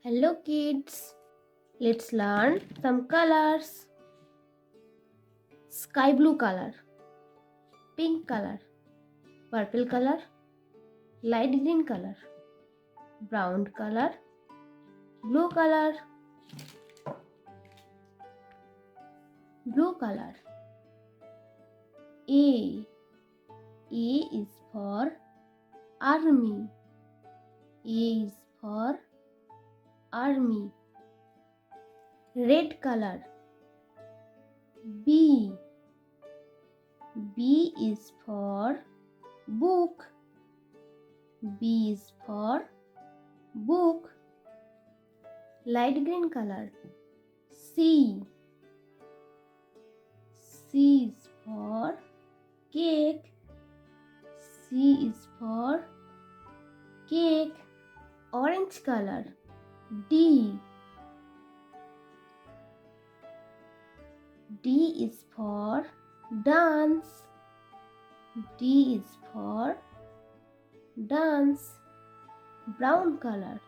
Hello kids, let's learn some colors. Sky blue color, pink color, purple color, light green color, brown color, blue color, blue color. A is for army. A is for army. Red color. B is for book. B is for book. Light green color. C is for cake. C is for cake. Orange color. D is for dance. D is for dance. Brown color.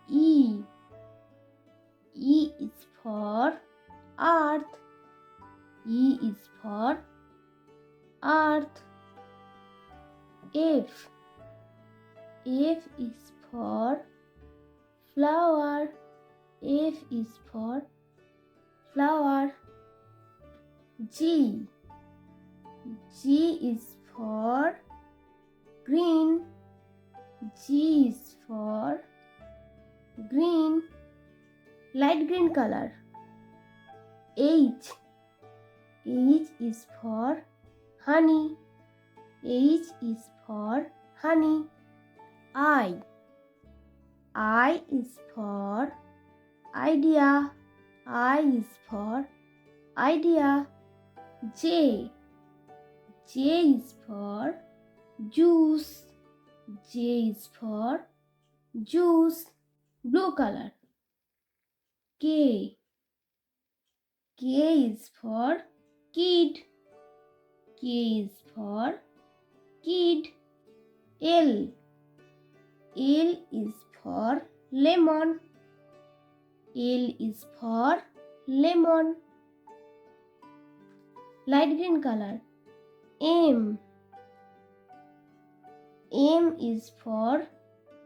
E is for earth. E is for earth. F is for flower. F is for flower. G is for green. G is for green. Light green color. H is for honey. H is for honey. I is for idea. I is for idea. J is for juice. J is for juice. Blue color. K is for kid. K is for kid. L is for lemon. L is for lemon. Light green color. M is for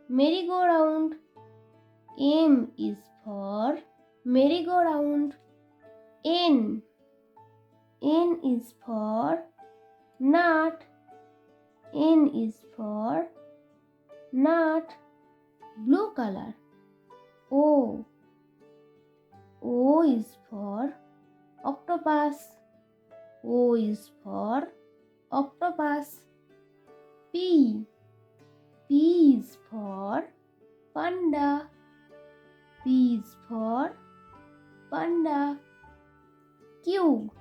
merry-go-round. M is for merry-go-round. N is for nut. N is for nut. Blue color. O is for octopus. O is for octopus. P is for panda. P is for panda. Q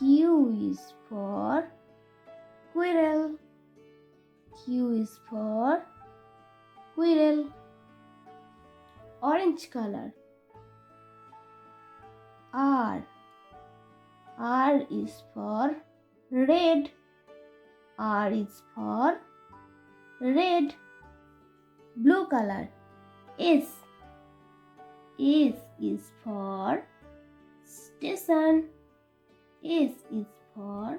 is for squirrel. Q is for squirrel. Orange color. R is for red. R is for red. Blue color. S is for station. S is for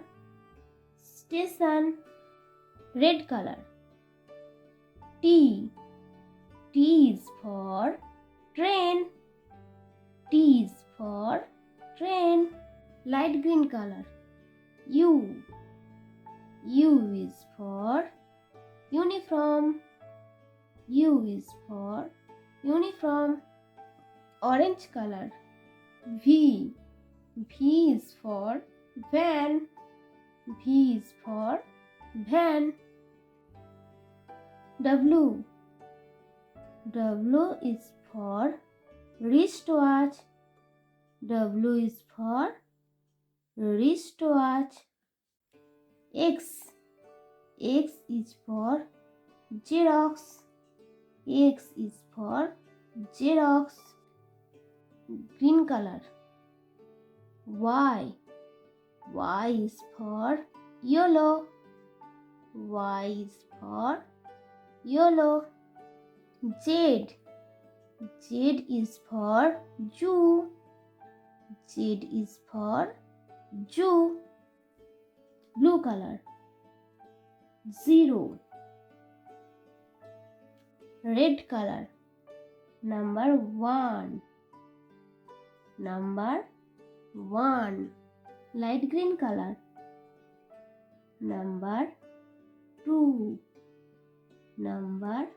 station. Red color. T is for train. T is for train. Light green color. U is for uniform. U is for uniform. Orange color. V is for van. V is for van. W is for wristwatch. W is for wristwatch. X is for Xerox. X is for Xerox. Green color. Y is for yellow. Y is for yellow. Z. Z is for Jew. Z is for Jew. Blue color. 0. Red color. Number 1. Number 1. Light green color. Number 2. Number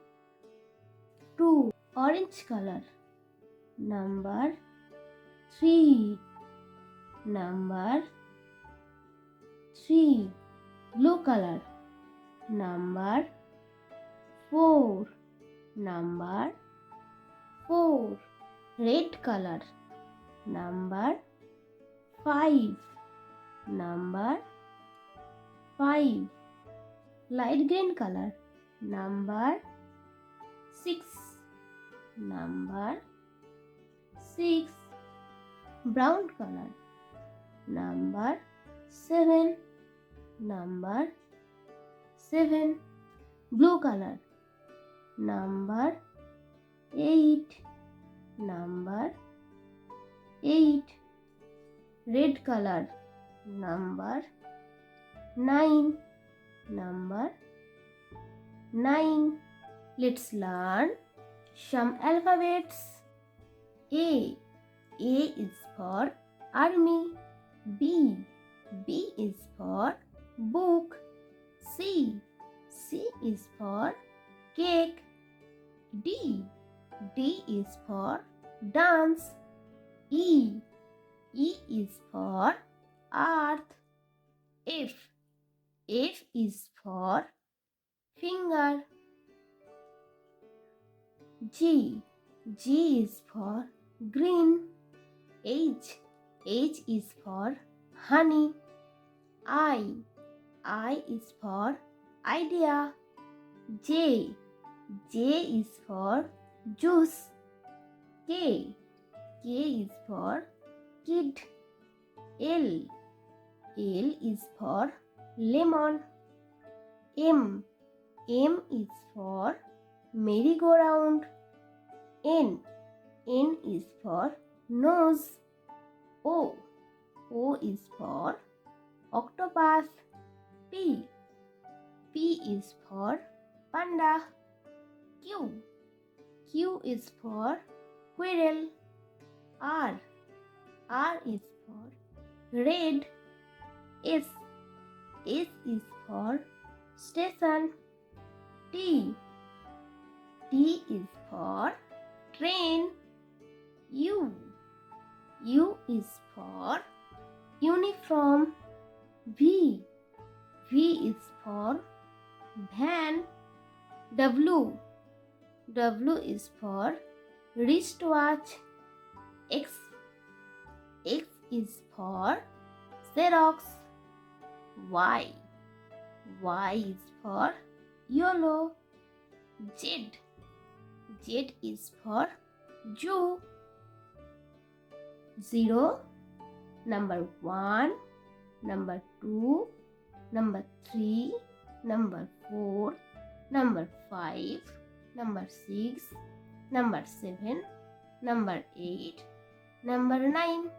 2. Orange color. Number 3. Number 3. Blue color. Number 4. Number 4. Red color. Number 5. Number 5. Light green color. Number 6. Number 6. Brown color. Number 7. Number 7. Blue color. Number 8. Number 8. Red color. Number 9. Number 9. Let's learn some alphabets. A. A is for army. B. B is for book. C. C is for cake. D. D is for dance. E. E is for earth. F. F is for finger. G. G is for green. H. H is for honey. I. I is for idea. J. J is for juice. K. K is for kid. L. L is for lemon. M. M is for merry-go-round. N. N is for nose. O. O is for octopus. P. P is for panda. Q. Q is for squirrel. R. R is for red. S. S is for station. T. T is for train. U. U is for uniform. V. V is for van. W. W is for wristwatch. X. X is for Xerox. Y. Y is for YOLO. Z. Z is for Jew. 0. Number 1. Number 2. Number 3. Number 4. Number 5. Number 6. Number 7. Number 8. Number 9.